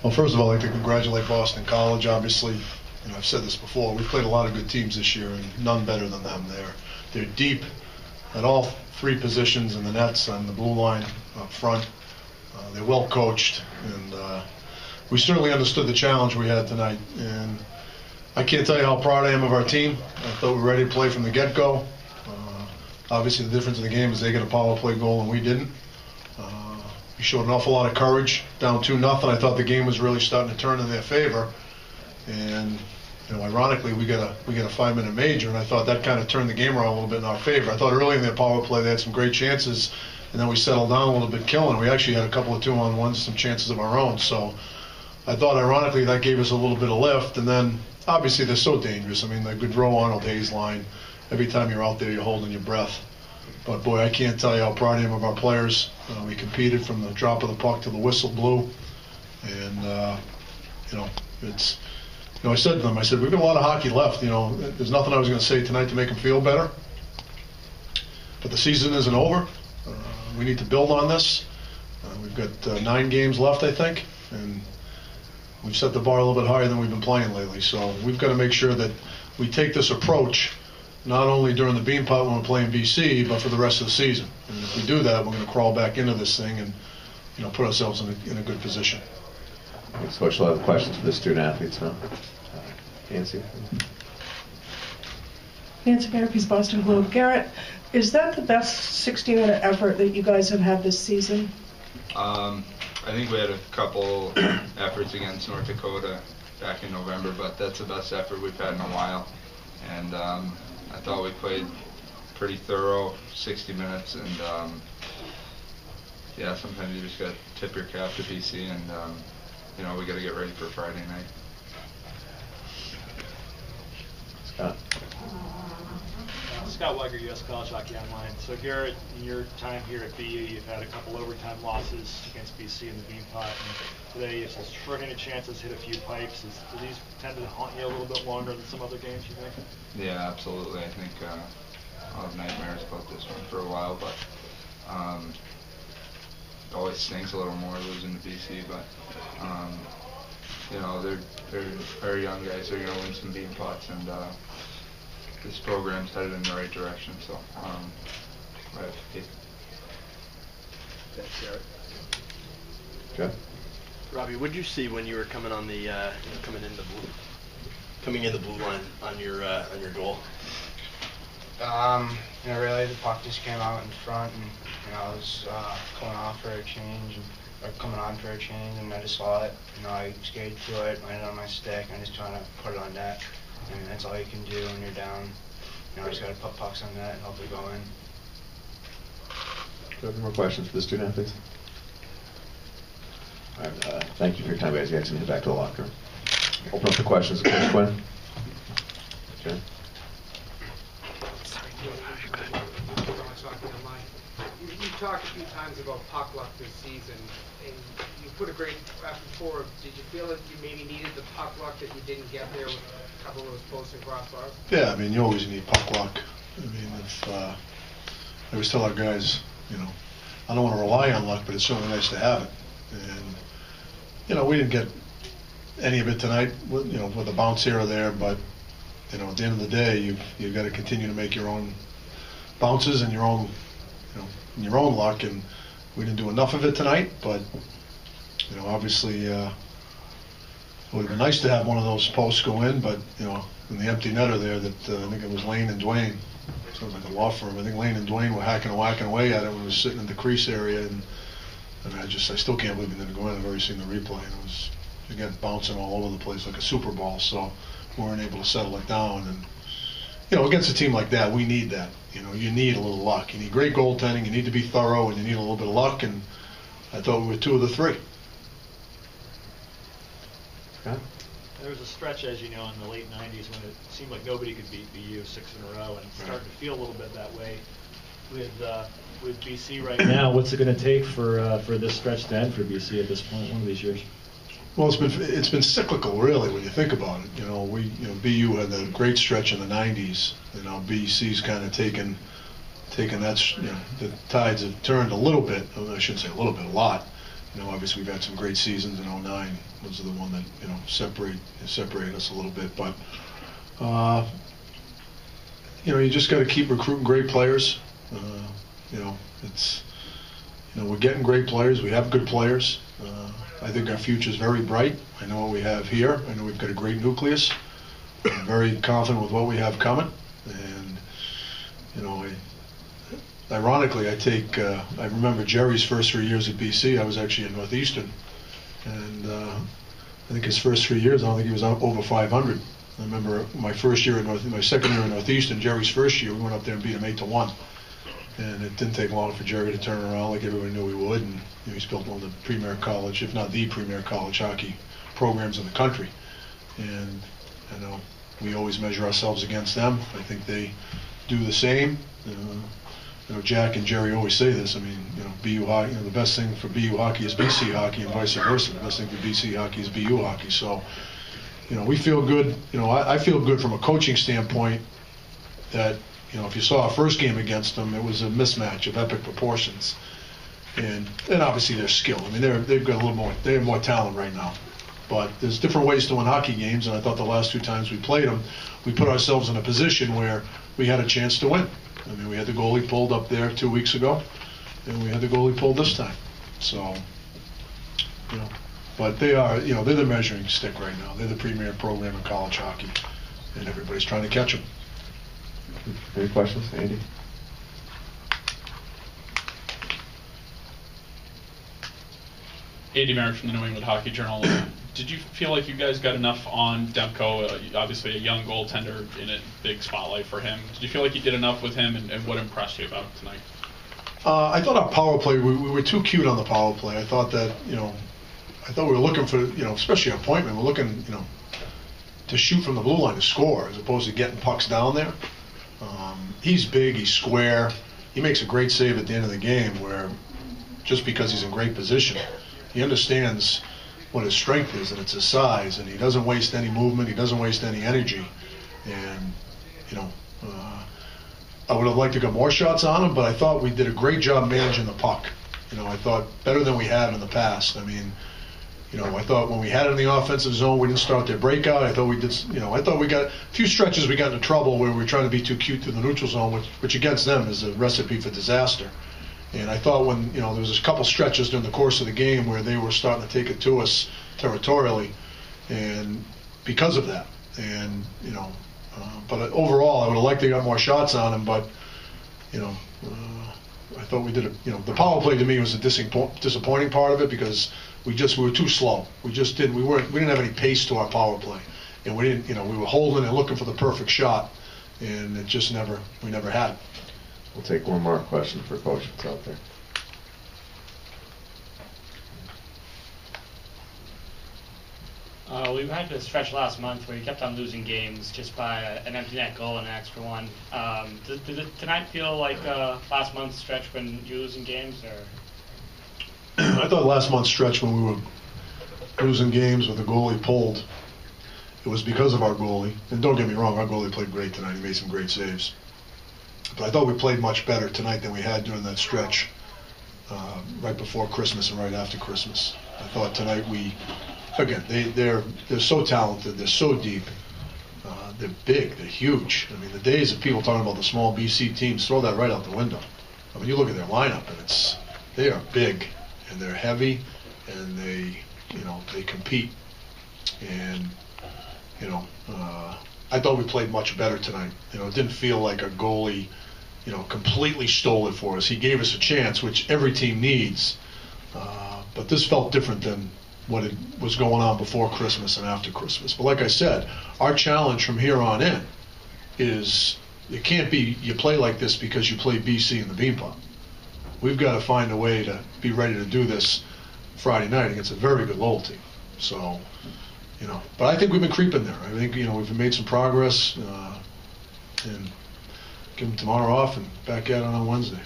Well, first of all, I'd like to congratulate Boston College. Obviously, I've said this before, we've played a lot of good teams this year, and none better than them. They're deep at all three positions in the nets on the blue line up front. They're well coached, and we certainly understood the challenge we had tonight. And I can't tell you how proud I am of our team. I thought we were ready to play from the get-go. Obviously, the difference in the game is they got a power play goal and we didn't. We showed an awful lot of courage, down 2-0. I thought the game was really starting to turn in their favor. And ironically, we got a 5-minute major, and I thought that kind of turned the game around a little bit in our favor. I thought early in their power play they had some great chances, and then we settled down a little bit killing. We actually had a couple of 2-on-1s, some chances of our own. So I thought ironically that gave us a little bit of lift. And then obviously they're so dangerous. I mean, the Goodrow Arnold Hayes line, every time you're out there you're holding your breath. But boy, I can't tell you how proud I am of our players. We competed from the drop of the puck to the whistle blew, and it's. I said to them, I said, we've got a lot of hockey left. There's nothing I was going to say tonight to make them feel better. But the season isn't over. We need to build on this. We've got 9 games left, I think, and we've set the bar a little bit higher than we've been playing lately. So we've got to make sure that we take this approach not only during the Beanpot when we're playing BC, but for the rest of the season. And if we do that, we're going to crawl back into this thing and put ourselves in a good position. Thanks, Coach. We'll have questions for the student athletes now. Nancy. Nancy Barapes, Boston Globe. Garrett, is that the best 60-minute effort that you guys have had this season? I think we had a couple efforts against North Dakota back in November, but that's the best effort we've had in a while. And I thought we played pretty thorough 60 minutes, and yeah, sometimes you just got to tip your cap to BC, and we got to get ready for Friday night. Scott. Scott Weiger, U.S. College Hockey Online. So Garrett, in your time here at BU, you've had a couple overtime losses against BC in the Beanpot, and today you have shorthanded chances, hit a few pipes. Do these tend to haunt you a little bit longer than some other games, you think? Yeah, absolutely. I think I'll have nightmares about this one for a while, but it always stings a little more losing to BC, but they're very young guys. They're going to win some Beanpots, and this program's headed in the right direction. So, right. Thanks, Garrett. Okay. Robbie, what did you see when you were coming on the coming in the blue line on your goal? Really, the puck just came out in front, and I was coming off for a change, or coming on for a change, and I just saw it. I skated to it, landed on my stick, and just trying to put it on net. And that's all you can do when you're down. You just got to put pucks on net and hope they go in. Do you have any more questions for the student athletes? All right, thank you for your time, guys. You guys can head back to the locker room. Open up the questions. Coach Quinn. Okay. You talked a few times about puck luck this season, and you put a great effort forward. Did you feel that you maybe needed the puck luck that you didn't get there with a couple of those posts and crossbars? Yeah, I mean, you always need puck luck. I mean, I always tell our guys, I don't want to rely on luck, but it's certainly nice to have it. And, we didn't get any of it tonight, with a bounce here or there, but, at the end of the day, you've got to continue to make your own bounces and your own luck, and we didn't do enough of it tonight, but, obviously, it would have been nice to have one of those posts go in, but, in the empty netter there that I think it was Lane and Dwayne, sounds like a law firm, I think Lane and Dwayne were whacking away at it when it was sitting in the crease area, and I still can't believe it didn't go in. I've already seen the replay, and it was, again, bouncing all over the place like a Super Bowl, so we weren't able to settle it down, and, against a team like that, we need that. You need a little luck. You need great goaltending, you need to be thorough, and you need a little bit of luck, and I thought we were 2 of the 3. Okay. There was a stretch, as you know, in the late 90s when it seemed like nobody could beat BU 6 in a row, and it's starting to feel a little bit that way with BC right now. What's it going to take for this stretch to end for BC at this point, one of these years? Well, it's been cyclical, really, when you think about it. BU had a great stretch in the 90s. BC's kind of taken that. The tides have turned a little bit. I shouldn't say a little bit, a lot. Obviously we've had some great seasons in '09. Those are the one that, separate us a little bit. But, you just got to keep recruiting great players. We're getting great players. We have good players. I think our future is very bright. I know what we have here. I know we've got a great nucleus. I'm very confident with what we have coming. And, ironically, I remember Jerry's first 3 years at BC. I was actually at Northeastern. And I think his first 3 years, I don't think he was over 500. I remember my second year in Northeastern, Jerry's first year, we went up there and beat him 8-1. And it didn't take long for Jerry to turn around like everybody knew he would. And he's built one of the premier college, if not the premier college hockey programs in the country. And we always measure ourselves against them. I think they do the same. Jack and Jerry always say this. I mean, BU hockey. The best thing for BU hockey is BC hockey, and vice versa. The best thing for BC hockey is BU hockey. So, we feel good. I feel good from a coaching standpoint that, if you saw our first game against them, it was a mismatch of epic proportions, and obviously their skill. I mean, they've got a little more. They have more talent right now, but there's different ways to win hockey games. And I thought the last 2 times we played them, we put ourselves in a position where we had a chance to win. I mean, we had the goalie pulled up there 2 weeks ago, and we had the goalie pulled this time. So, but they are, they're the measuring stick right now. They're the premier program in college hockey, and everybody's trying to catch them. Any questions, Andy? Andy Merritt from the New England Hockey Journal. Did you feel like you guys got enough on Demko? Obviously a young goaltender in a big spotlight for him. Did you feel like you did enough with him, and what impressed you about it tonight? I thought our power play, we were too cute on the power play. I thought that, I thought we were looking for, especially our point man, we're looking, to shoot from the blue line to score as opposed to getting pucks down there. He's big, he's square. He makes a great save at the end of the game where, just because he's in great position, he understands what his strength is, and it's his size, and he doesn't waste any movement, he doesn't waste any energy. And, I would have liked to get more shots on him, but I thought we did a great job managing the puck. I thought better than we had in the past. I mean, I thought when we had it in the offensive zone, we didn't start their breakout. I thought we did, I thought we got a few stretches we got into trouble where we were trying to be too cute through the neutral zone, which against them is a recipe for disaster. And I thought when, there was a couple stretches during the course of the game where they were starting to take it to us territorially, and because of that. And, but overall, I would have liked to get more shots on him, but, I thought we did the power play to me was a disappointing part of it because we were too slow. We didn't have any pace to our power play, and we didn't, we were holding and looking for the perfect shot, and we never had it. We'll take one more question for Coach that's out there. We had this stretch last month where you kept on losing games just by an empty net goal and an extra one. Did it tonight feel like last month's stretch when you were losing games, or? I thought last month's stretch when we were losing games with the goalie pulled, it was because of our goalie. And don't get me wrong, our goalie played great tonight. He made some great saves. But I thought we played much better tonight than we had during that stretch right before Christmas and right after Christmas. I thought tonight they're so talented, they're so deep, they're big, they're huge. I mean, the days of people talking about the small BC teams, throw that right out the window. I mean, you look at their lineup, and they are big, and they're heavy, and they compete. And, I thought we played much better tonight. It didn't feel like a goalie, completely stole it for us. He gave us a chance, which every team needs, but this felt different than what it was going on before Christmas and after Christmas. But like I said, our challenge from here on in is it can't be you play like this because you play BC in the Beanpot. We've got to find a way to be ready to do this Friday night against a very good Lowell team. So, but I think we've been creeping there. I think, we've made some progress, and give them tomorrow off and back at it on Wednesday.